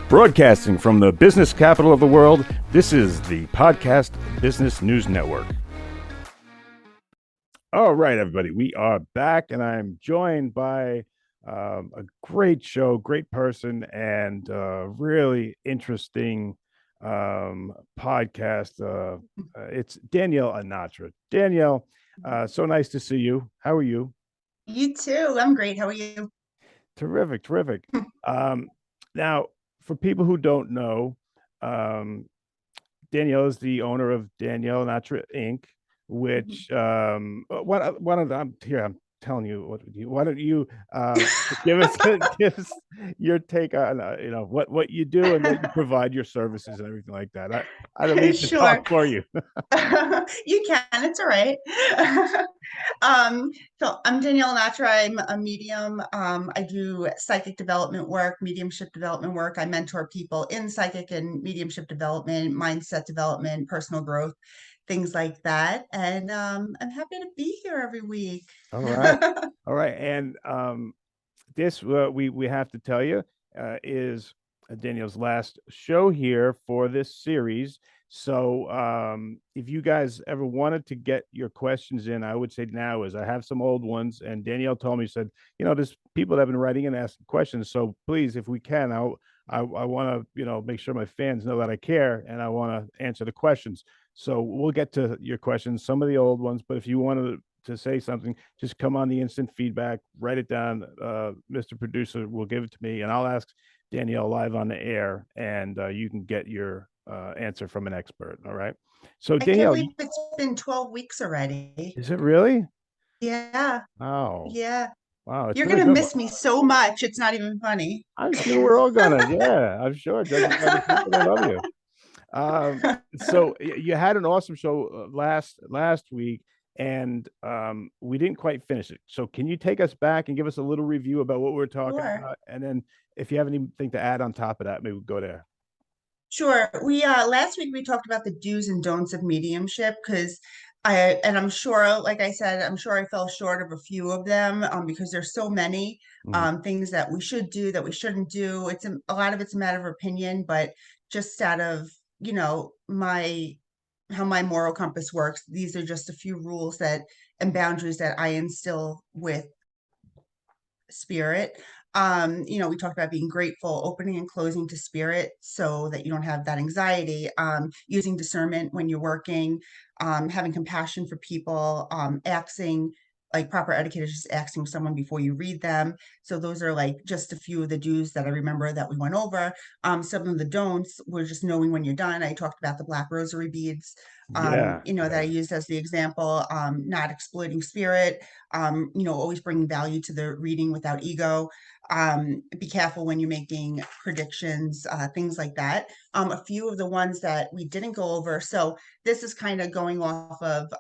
Broadcasting from the business capital of the world, this is the Podcast Business News Network. All right, everybody, we are back, and I'm joined by a great show, great person, and really interesting podcast. It's Danielle Anatra. Danielle, so nice to see you. How are you? You too. I'm great. How are you? Terrific, terrific. Now, for people who don't know, Danielle is the owner of Danielle Anatra Inc., which one of them here. I'm telling you what. Why don't you give us give us your take on what you do and what you provide, your services and everything like that. I don't mean to Sure. talk for you. You can. It's all right. So I'm Danielle Anatra. I'm a medium. I do psychic development work, mediumship development work. I mentor people in psychic and mediumship development, mindset development, personal growth, things like that. And I'm happy to be here every week. All right, all right, and this we have to tell you is Danielle's last show here for this series. So if you guys ever wanted to get your questions in, I would say now is I have some old ones, and Danielle told me, said, there's people that have been writing and asking questions. So please, if we can, I want to make sure my fans know that I care and I want to answer the questions. So we'll get to your questions, some of the old ones, but if you wanted to say something, just come on the instant feedback, write it down. Mr. Producer will give it to me, and I'll ask Danielle live on the air, and you can get your answer from an expert. All right. So I can't Danielle, believe it's been 12 weeks already. is it really? Yeah. Oh, Yeah. wow, it's You're really gonna good. miss me so much. It's not even funny. I'm sure we're all gonna. Yeah, I'm sure. Judging by the people that love you. So you had an awesome show last week, and we didn't quite finish it. So can you take us back and give us a little review about what we're talking Sure. about, and then if you have anything to add on top of that, maybe we'll go there. Sure. We last week we talked about the do's and don'ts of mediumship because I'm sure, like I said, I'm sure I fell short of a few of them because there's so many Mhm. things that we should do that we shouldn't do. A lot of it's a matter of opinion, but just out of, my how my moral compass works, these are just a few rules that and boundaries that I instill with spirit. We talked about being grateful, opening and closing to spirit so that you don't have that anxiety, using discernment when you're working, having compassion for people, asking like proper etiquette is just asking someone before you read them. So those are like just a few of the do's that I remember that we went over. Some of the don'ts were just knowing when you're done. I talked about the black rosary beads, Yeah, that I used as the example, not exploiting spirit, always bringing value to the reading without ego. Be careful when you're making predictions, things like that. A few of the ones that we didn't go over. So this is kind of going off of,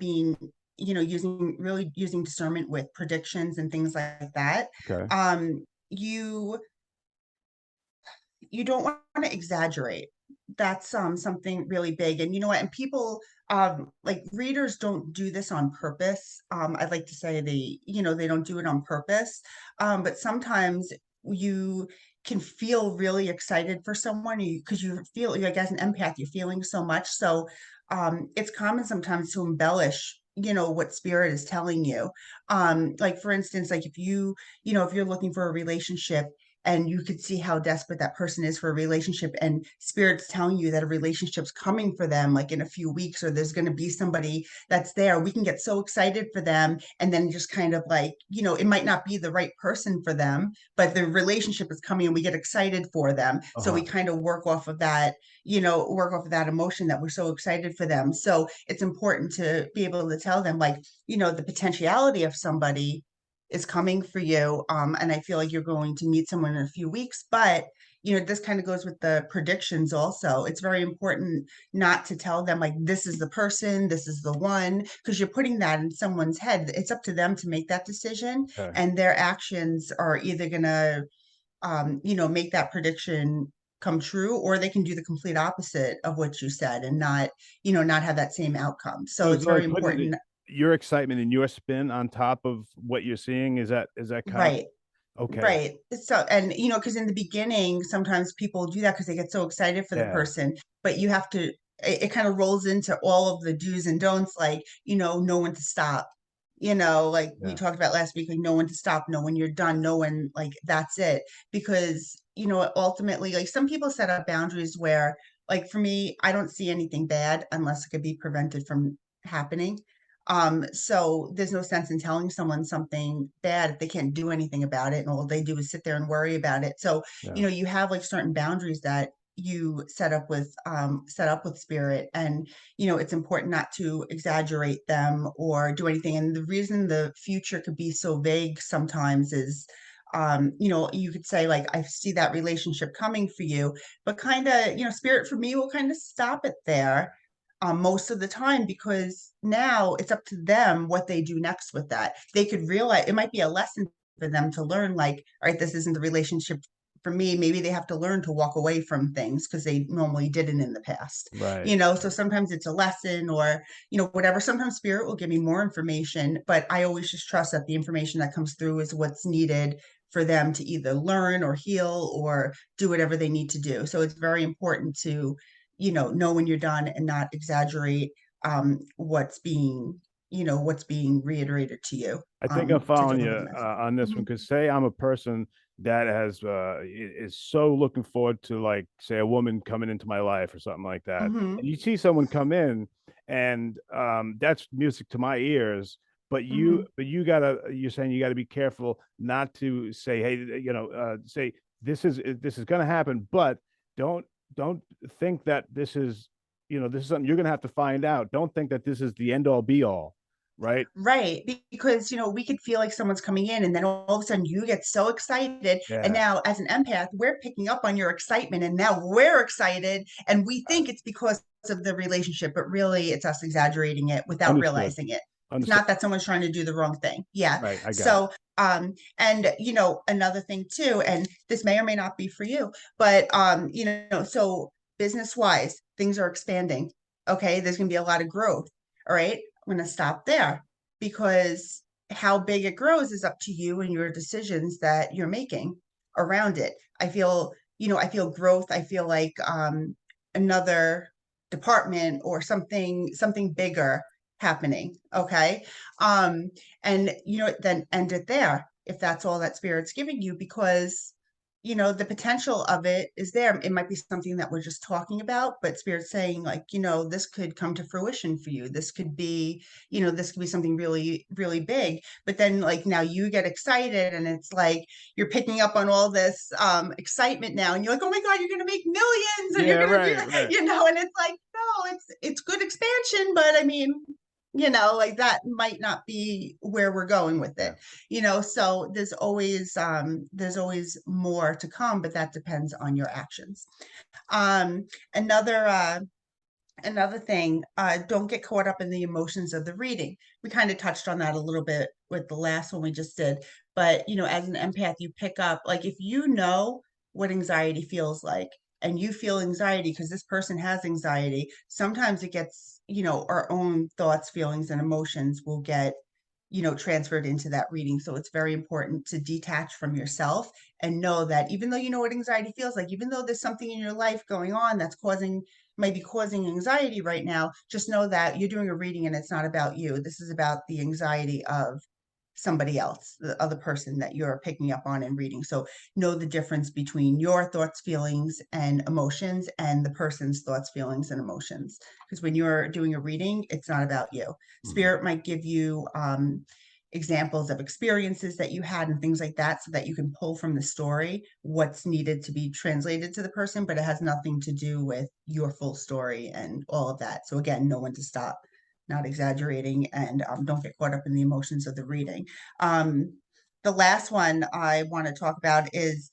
being, using discernment with predictions and things like that. okay. You don't want to exaggerate. That's something really big. And you know what? And people like readers don't do this on purpose. I'd like to say they don't do it on purpose. But sometimes you can feel really excited for someone because you feel like as an empath, you're feeling so much. So it's common sometimes to embellish what spirit is telling you. Like for instance, like if you're looking for a relationship and you could see how desperate that person is for a relationship and spirit's telling you that a relationship's coming for them like in a few weeks, or there's going to be somebody that's there, we can get so excited for them, and then just kind of like, it might not be the right person for them, but the relationship is coming and we get excited for them, so we Uh-huh. kind of work off of that emotion that we're so excited for them. So it's important to be able to tell them, like, the potentiality of somebody is coming for you. And I feel like you're going to meet someone in a few weeks. But, this kind of goes with the predictions also. It's very important not to tell them, like, this is the person, this is the one, because you're putting that in someone's head. It's up to them to make that decision. Okay. And their actions are either going to, make that prediction come true, or they can do the complete opposite of what you said and not have that same outcome. So So it's it's like very putting important. your excitement and your spin on top of what you're seeing. Is that kind of Right. Okay. Right. So, and because in the beginning, sometimes people do that because they get so excited for the Yeah. person, but you have to, it kind of rolls into all of the do's and don'ts, like, know when to stop. Like we Yeah. talked about last week, like know when to stop, know when you're done, know when, like, that's it. Because, ultimately, like some people set up boundaries where, like for me, I don't see anything bad unless it could be prevented from happening. So there's no sense in telling someone something bad if they can't do anything about it, and all they do is sit there and worry about it. So, Yeah. you have like certain boundaries that you set up with spirit, and it's important not to exaggerate them or do anything. And the reason the future could be so vague sometimes is you could say, like, I see that relationship coming for you, but kind of, spirit for me will kind of stop it there most of the time, because now it's up to them what they do next with that. They could realize it might be a lesson for them to learn, like, all right, this isn't the relationship for me. Maybe they have to learn to walk away from things because they normally didn't in the past. Right. So sometimes it's a lesson, or, whatever. Sometimes spirit will give me more information, but I always just trust that the information that comes through is what's needed for them to either learn or heal or do whatever they need to do. So it's very important to know when you're done and not exaggerate what's being reiterated to you, I think I'm to following you deliver the message. on this one, Mhm. because say I'm a person that is so looking forward to, like, say, a woman coming into my life or something like that, and Mhm. you see someone come in, and that's music to my ears. But Mhm. you're saying you gotta be careful not to say, hey, say this is gonna happen, but don't don't think that this is something you're gonna have to find out. Don't think that this is the end all be all, right? Right, because, we could feel like someone's coming in, and then all of a sudden you get so excited, and Yeah. now as an empath, we're picking up on your excitement, and now we're excited, and we think it's because of the relationship, but really it's us exaggerating it without Understood. realizing it. It's Understood. not that someone's trying to do the wrong thing. Yeah. Right, I got it. So, and another thing too, and this may or may not be for you, but so business wise, things are expanding. Okay, there's gonna be a lot of growth. All right, I'm going to stop there, because how big it grows is up to you and your decisions that you're making around it. I feel growth. I feel like another department or something bigger happening. Okay. Um, and then end it there if that's all that spirit's giving you, because the potential of it is there. It might be something that we're just talking about, but spirit's saying, like, this could come to fruition for you. This could be something really, really big. But then, like, now you get excited, and it's like you're picking up on all this excitement now, and you're like, oh my God, you're gonna make millions, and you're Yeah, gonna do right, that, right. and it's like, no, it's good expansion, but I mean, like that might not be where we're going with it. Yeah. So there's always more to come, but that depends on your actions. um another Another thing, don't get caught up in the emotions of the reading. We kind of touched on that a little bit with the last one we just did. But, as an empath, you pick up, like, if you know what anxiety feels like, and you feel anxiety because this person has anxiety, sometimes it gets, our own thoughts, feelings, and emotions will get, transferred into that reading. So it's very important to detach from yourself and know that even though you know what anxiety feels like, even though there's something in your life going on that's might be causing anxiety right now, just know that you're doing a reading and it's not about you. This is about the anxiety of somebody else, the other person that you're picking up on and reading. So know the difference between your thoughts, feelings, and emotions, and the person's thoughts, feelings, and emotions. Because when you're doing a reading, it's not about you. Mhm. Spirit might give you examples of experiences that you had and things like that, so that you can pull from the story what's needed to be translated to the person, but it has nothing to do with your full story and all of that. So again, know when to stop, not exaggerating, and don't get caught up in the emotions of the reading. um, the last one I want to talk about is,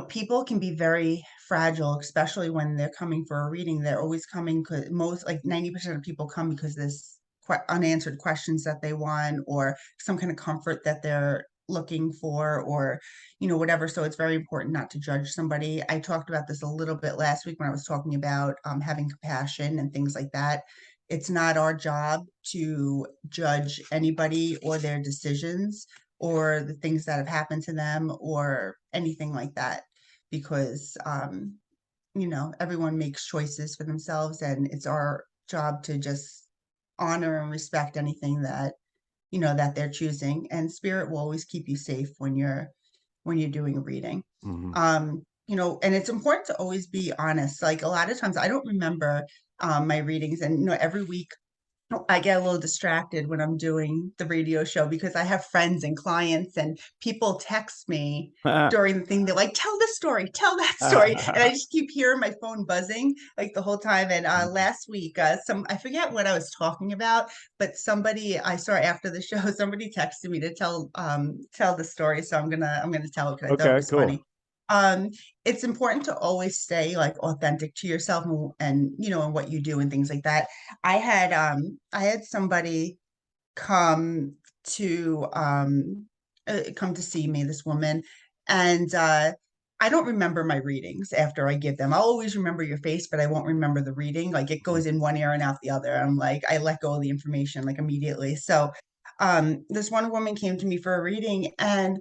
people can be very fragile, especially when they're coming for a reading. They're always coming because most, like 90% of people come because there's unanswered questions that they want, or some kind of comfort that they're looking for, or, whatever. So it's very important not to judge somebody. I talked about this a little bit last week when I was talking about having compassion and things like that. It's not our job to judge anybody or their decisions or the things that have happened to them or anything like that, because everyone makes choices for themselves, and it's our job to just honor and respect anything that they're choosing. And spirit will always keep you safe when you're doing a reading. Hmm. And it's important to always be honest. Like a lot of times I don't remember my readings, and every week I get a little distracted when I'm doing the radio show because I have friends and clients and people text me during the thing. They're like, tell this story, tell that story. And I just keep hearing my phone buzzing like the whole time. And last week, I forget what I was talking about, but somebody I saw after the show, somebody texted me to tell the story. So I'm gonna tell it because I thought it Okay, was cool. funny. Um, it's important to always stay like authentic to yourself, and what you do and things like that. I had somebody come to see me, this woman, and I don't remember my readings after I give them. I'll always remember your face, but I won't remember the reading. Like it goes in one ear and out the other. I'm like, I let go of the information like immediately. So this one woman came to me for a reading, and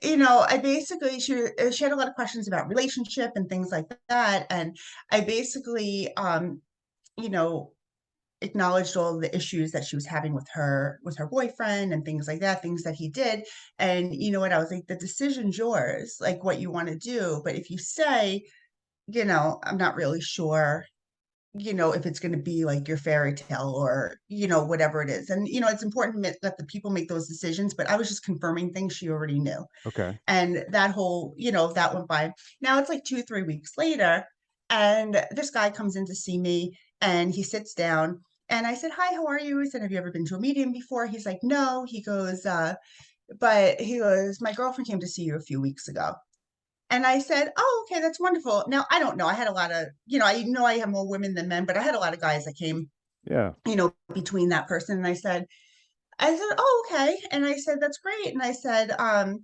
I basically she had a lot of questions about relationship and things like that, and I basically you know acknowledged all the issues that she was having with her boyfriend and things like that, things that he did. And you know what? I was like, the decision's yours, like what you want to do. But if you say, I'm not really sure, if it's going to be like your fairy tale or, whatever it is. And, it's important to let the people make those decisions. But I was just confirming things she already knew. Okay. And that went by. Now it's like 2, 3 weeks later, and this guy comes in to see me, and he sits down, and I said, "Hi, how are you?" I said, "Have you ever been to a medium before?" He's like, "No." He goes, "But," he goes, "My girlfriend came to see you a few weeks ago." And I said, "Oh, okay, that's wonderful." Now I don't know. I had a lot of, I have more women than men, but I had a lot of guys that came, Yeah. between that person. And I said, "Oh, okay." And I said, "That's great." And I said, "I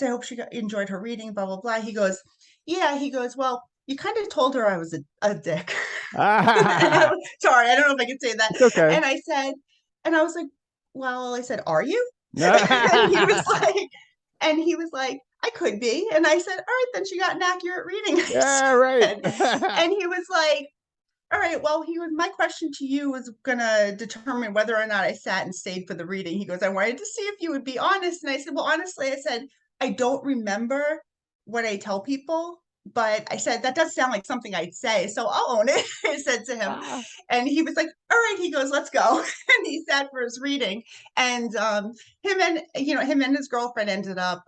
hope she enjoyed her reading, blah, blah, blah." He goes, "Yeah." He goes, "Well, you kind of told her I was a dick." And sorry, I don't know if I can say that. It's okay. And and I was like, "Well," I said, "Are you?" And he was like, "I could be." And I said, "All right, then she got an accurate reading." Yeah, right. And he was like, "All right, well," my question to you was gonna determine whether or not I sat and stayed for the reading. He goes, "I wanted to see if you would be honest." And I said, "Well, honestly," I said, "I don't remember what I tell people, but," I said, "that does sound like something I'd say, so I'll own it." I said to him. Ah, And he was like, "All right." He goes, "Let's go." And he sat for his reading. And him and his girlfriend ended up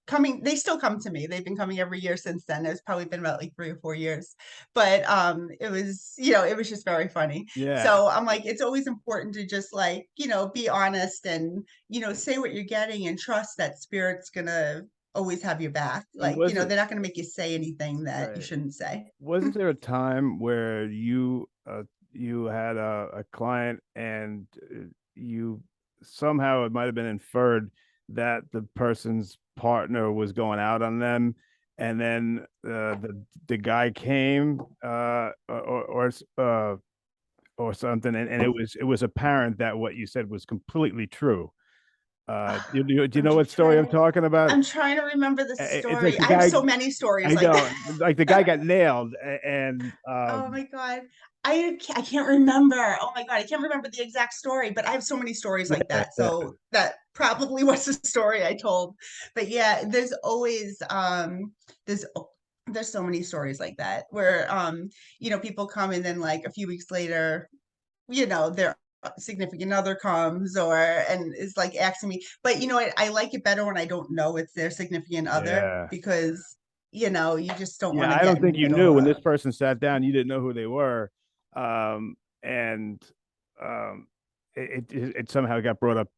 coming. They still come to me. They've been coming every year since then. It's probably been about like 3 or 4 years. But it was just very funny. yeah. So I'm like, it's always important to just like, be honest and, say what you're getting and trust that spirit's gonna always have your back. Like, Was it they're not gonna make you say anything that you right? shouldn't say. Wasn't there a time where you had a client and you somehow it might have been inferred that the person's partner was going out on them, and then the guy came or something, and it was apparent that what you said was completely true. Do you I'm know what story trying I'm to talking about? I'm trying to remember the It's like story. the I have guy. so many stories I like know, that. like the guy got nailed, and Oh my God. I can't remember. Oh my God. I can't remember the exact story, but I have so many stories like yeah, that. So that probably was the story I told. But yeah, there's there's so many stories like that where people come and then like a few weeks later, their significant other comes and is like asking me. But I like it better when I don't know it's their significant other, yeah, because you just don't want yeah. to I get don't in the think you middle knew when of. this person sat down. You didn't know who they were, and it somehow got brought up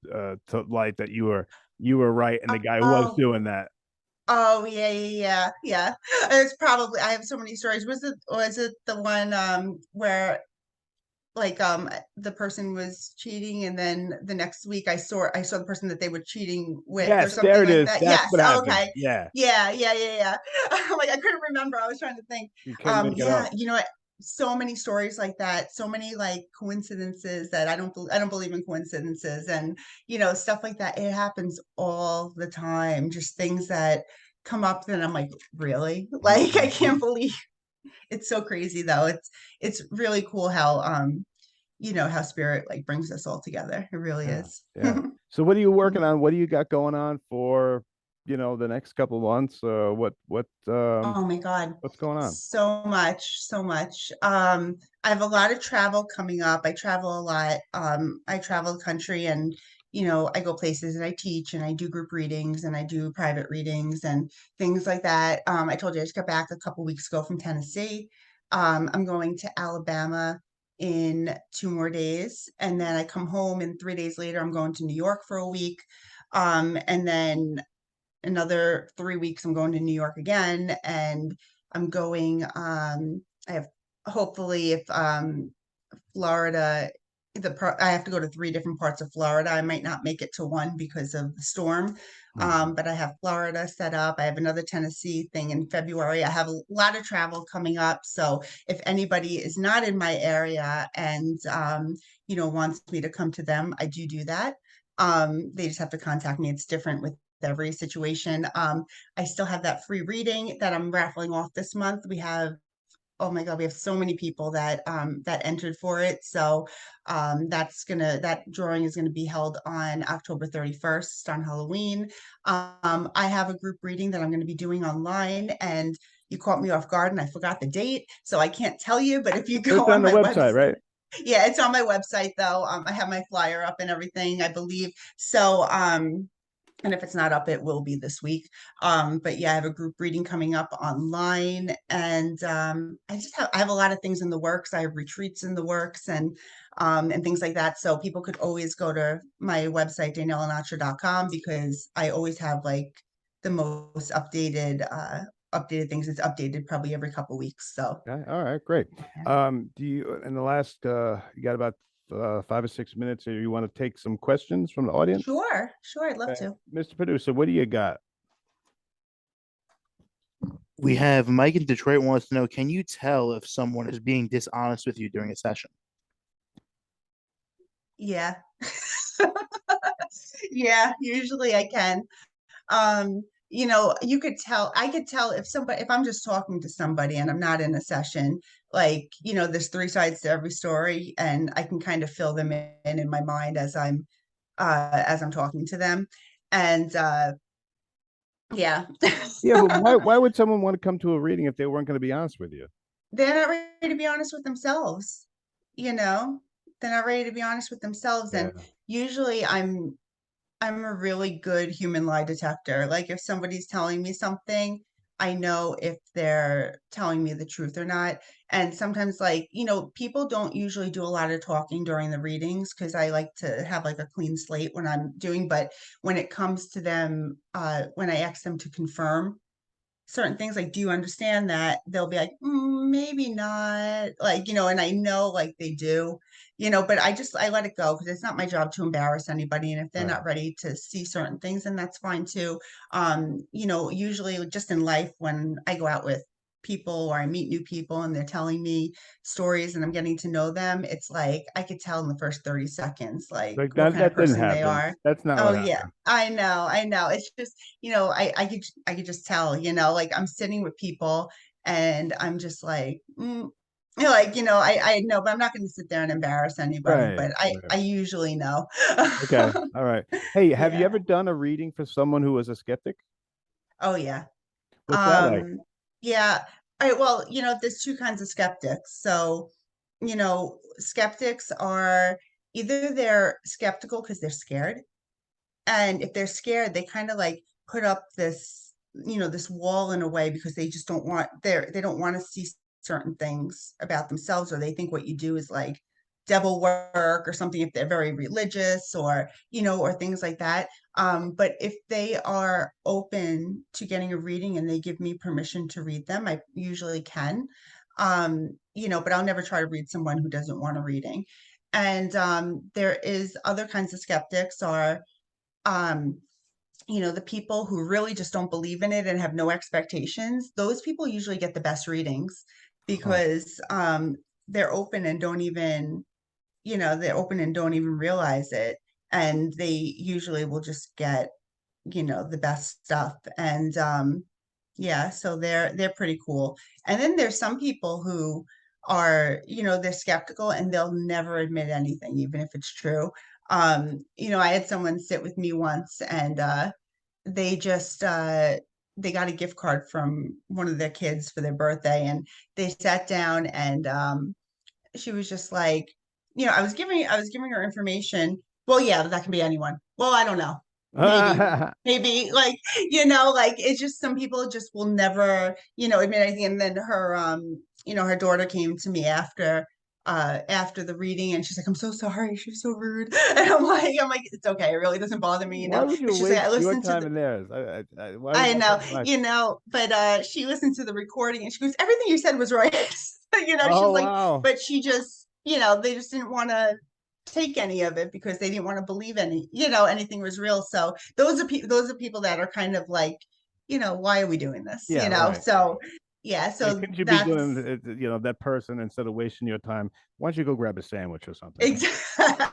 to light that you were right, and the guy was Oh, doing that. oh yeah, yeah, yeah, yeah. It's probably, I have so many stories. Was it the one where like the person was cheating, and then the next week I saw the person that they were cheating with or Yes, there something it like is. that. That's Yes, what happened. okay. Yeah, Yeah, yeah, yeah, yeah. Like I couldn't remember. I was trying to think. you couldn't make it Yeah, up. so many stories like that, so many like coincidences that I don't believe in coincidences, and stuff like that. It happens all the time. Just things that come up that I'm like, really? Like I can't Mhm. believe it's so crazy though. It's really cool how how spirit like brings us all together. It really Yeah, is. yeah. So what are you working on? What do you got going on for, the next couple of months? Oh my God. What's going on? So much, so much. I have a lot of travel coming up. I travel a lot. I travel the country and, I go places and I teach and I do group readings and I do private readings and things like that. I told you I just got back a couple weeks ago from Tennessee. I'm going to Alabama in 2 more days. And then I come home and 3 days later, I'm going to New York for a week. And then another 3 weeks I'm going to New York again, and I'm going I have, hopefully, if Florida, I have to go to 3 different parts of Florida. I might not make it to one because of the storm. Mhm. But I have Florida set up. I have another Tennessee thing in February. I have a lot of travel coming up. So if anybody is not in my area and wants me to come to them, I do that. They just have to contact me. It's different with every situation. I still have that free reading that I'm raffling off this month. We have, oh my God, we have so many people that entered for it. So that drawing is gonna be held on October 31st on Halloween. I have a group reading that I'm gonna be doing online, and you caught me off guard and I forgot the date, so I can't tell you, but if you It's go on on the my website, website, right? yeah, it's on my website though. I have my flyer up and everything, I believe. So and if it's not up, it will be this week. But yeah, I have a group reading coming up online, and I have a lot of things in the works. I have retreats in the works and things like that. So people could always go to my website, danielleanatra.com, because I always have like the most updated things. It's updated probably every couple weeks. So Okay. All right, great. yeah. Do you in the last you got about 5 or 6 minutes here, you want to take some questions from the audience? Sure, sure, I'd love Okay. to. Mr. Producer, what do you got? We have Mike in Detroit wants to know, can you tell if someone is being dishonest with you during a session? Yeah. Yeah, usually I can. You could tell, I could tell if I'm just talking to somebody and I'm not in a session, like, there's three sides to every story, and I can kind of fill them in my mind as I'm talking to them. And yeah. Yeah, but why would someone want to come to a reading if they weren't going to be honest with you? They're not ready to be honest with themselves, you know? They're not ready to be honest with themselves. Yeah. And usually I'm a really good human lie detector. Like if somebody's telling me something, I know if they're telling me the truth or not. And sometimes like, people don't usually do a lot of talking during the readings because I like to have like a clean slate when I'm doing, but when it comes to them, when I ask them to confirm certain things, like, do you understand that? They'll be like, maybe not, like, and I know like they do, but I let it go because it's not my job to embarrass anybody. And if they're Right. not ready to see certain things, then that's fine too. Usually just in life, when I go out with people or I meet new people and they're telling me stories and I'm getting to know them, it's like I could tell in the first 30 seconds, like Like what kind of that didn't person they happen. are. That's not Oh what yeah, happened. I know. It's just, I could just tell, like I'm sitting with people and I'm just like, like, I know, but I'm not going to sit there and embarrass anybody, Right. but I, Right. I usually know. Okay. All right. Hey, have you Yeah. ever done a reading for someone who was a skeptic? Oh yeah. What's that like? Um, yeah. All right. Well, there's two kinds of skeptics. So, skeptics are either they're skeptical because they're scared. And if they're scared, they kind of like put up this wall in a way because they just they don't want to see certain things about themselves, or they think what you do is like devil work or something if they're very religious, or things like that. But if they are open to getting a reading and they give me permission to read them, I usually can. But I'll never try to read someone who doesn't want a reading. And there is other kinds of skeptics are um the people who really just don't believe in it and have no expectations. Those people usually get the best readings. because they're open and don't even, they're open and don't even realize it. And they usually will just get, the best stuff. And yeah, so they're pretty cool. And then there's some people who are, they're skeptical and they'll never admit anything, even if it's true. I had someone sit with me once, and they just they got a gift card from one of their kids for their birthday, and they sat down, and she was just like, I was giving her information. Well, yeah, that can be anyone. Well, I don't know. Maybe like, like it's just some people just will never, admit anything. And then her her daughter came to me after the reading, and she's like, I'm so sorry, she was so rude. And I'm like, it's okay, it really doesn't bother me, Why would you But she's like, I waste your listened to time the and theirs? Why would I that know, be like? but she listened to the recording, and she goes, everything you said was right. She's Oh like, wow. but she just, they just didn't want to take any of it because they didn't want to believe anything was real. So those are people that are kind of like, why are we doing this? Yeah, right. So yeah, Yeah, so couldn't you be that's doing that person instead of wasting your time? Why don't you go grab a sandwich or something? exactly.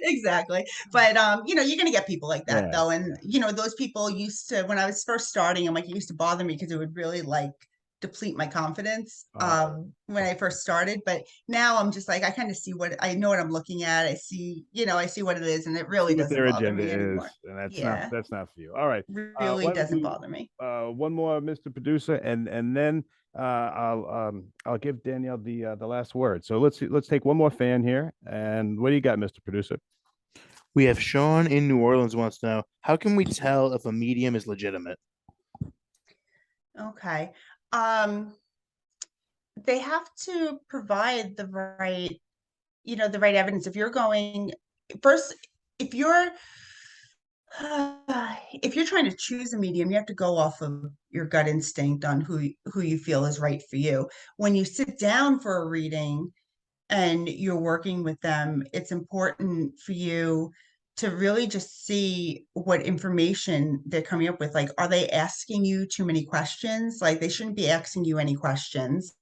Exactly. But you're gonna get people like that Yeah. though. And those people used to, when I was first starting, I'm like, it used to bother me because it would really like deplete my confidence when I first started. But now I'm just like, I kind of see what I know what I'm looking at. I see what it is, and it See really what doesn't their bother agenda me is, anymore. and that's not Yeah, that's not for you. All right. really Why don't doesn't we bother me. one more, Mr. Producer, and then I'll give Danielle the last word. So let's take one more fan here. And what do you got, Mr. Producer? We have Sean in New Orleans wants to know, how can we tell if a medium is legitimate? Okay. Um, they have to provide the right evidence. If you're going first, if you're if you're trying to choose a medium, you have to go off of your gut instinct on who you feel is right for you. When you sit down for a reading and you're working with them, it's important for you to really just see what information they're coming up with. Like, are they asking you too many questions? Like, they shouldn't be asking you any questions.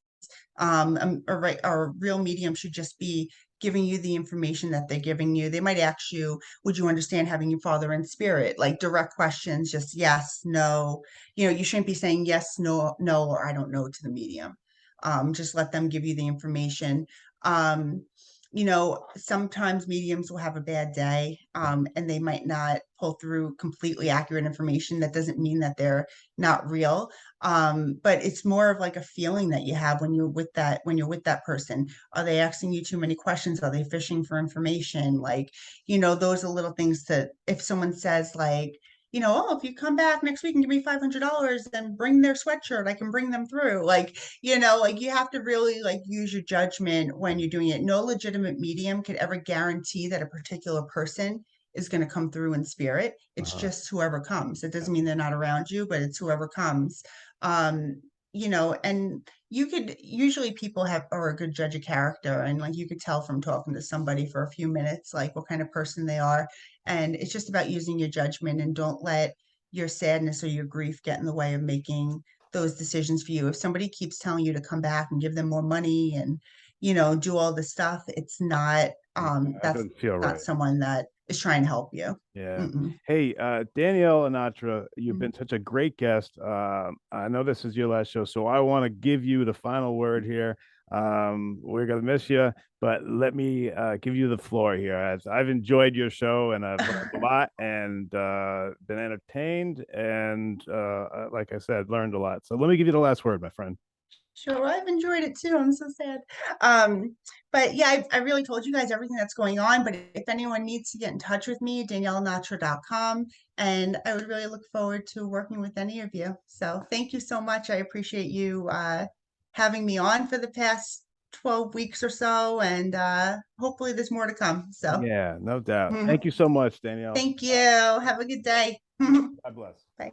A real medium should just be giving you the information that they're giving you. They might ask you, would you understand having your father in spirit? Like direct questions, just yes, no. You shouldn't be saying yes, no, no, or I don't know to the medium. Just let them give you the information. Um, Sometimes mediums will have a bad day, and they might not pull through completely accurate information. That doesn't mean that they're not real. But it's more of like a feeling that you have when you're with that person. Are they asking you too many questions? Are they fishing for information? Like, those are little things that if someone says like, oh, if you come back next week and give me $500 and bring their sweatshirt, I can bring them through. Like you have to really like use your judgment when you're doing it. No legitimate medium could ever guarantee that a particular person is going to come through in spirit. It's Uh-huh. just whoever comes. It doesn't mean they're not around you, but it's whoever comes. um and you could usually people are a good judge of character, and like you could tell from talking to somebody for a few minutes like what kind of person they are. And it's just about using your judgment, and don't let your sadness or your grief get in the way of making those decisions for you. If somebody keeps telling you to come back and give them more money and do all this stuff, it's not That that's doesn't feel not right. someone that is trying to help you. Yeah. Mm-mm. Hey, Danielle Anatra, you've Mm. been such a great guest. I know this is your last show, so I want to give you the final word here. We're gonna miss you, but let me give you the floor here. As I've enjoyed your show and I've learned a lot and been entertained and like I said, learned a lot. So let me give you the last word, my friend. Sure, well, I've enjoyed it too. I'm so sad. But yeah, I really told you guys everything that's going on. But if anyone needs to get in touch with me, DanielleNatra.com. And I would really look forward to working with any of you. So thank you so much. I appreciate you having me on for the past 12 weeks or so. And hopefully there's more to come. So Yeah, no doubt. Thank you so much, Danielle. thank you. Have a good day. God bless. Bye.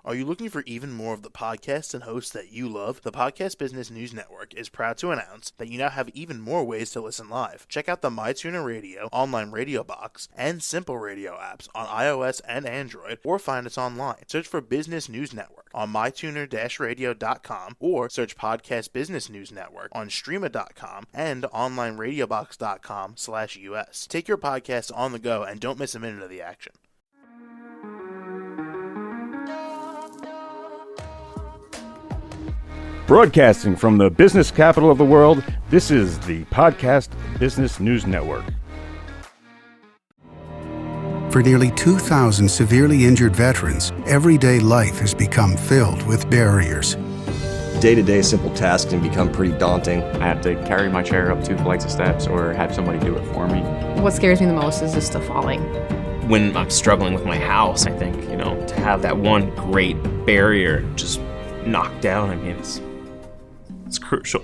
Are you looking for even more of the podcasts and hosts that you love? The Podcast Business News Network is proud to announce that you now have even more ways to listen live. Check out the MyTuner Radio, online radio box, and Simple Radio apps on iOS and Android, or find us online. Search for Business News Network on mytuner-radio.com, or search Podcast Business News Network on streama.com and onlineradiobox.com/US. Take your podcast on the go and don't miss a minute of the action. Broadcasting from the business capital of the world, this is the Podcast Business News Network. For nearly 2,000 severely injured veterans, everyday life has become filled with barriers. Day-to-day simple tasks can become pretty daunting. I have to carry my chair up 2 flights of steps or have somebody do it for me. What scares me the most is just the falling. When I'm struggling with my house, I think, to have that one great barrier just knocked down, it's crucial.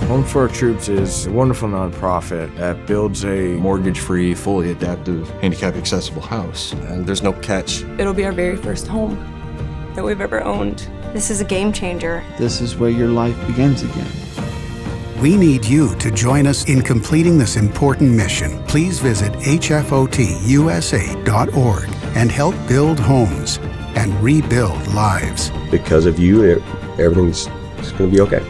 Home for Our Troops is a wonderful nonprofit that builds a Mortgage-free, fully adaptive, handicap-accessible house. And there's no catch. It'll be our very first home that we've ever owned. This is a game changer. This is where your life begins again. We need you to join us in completing this important mission. Please visit hfotusa.org and help build homes and rebuild lives. Because of you, everything's going to be okay.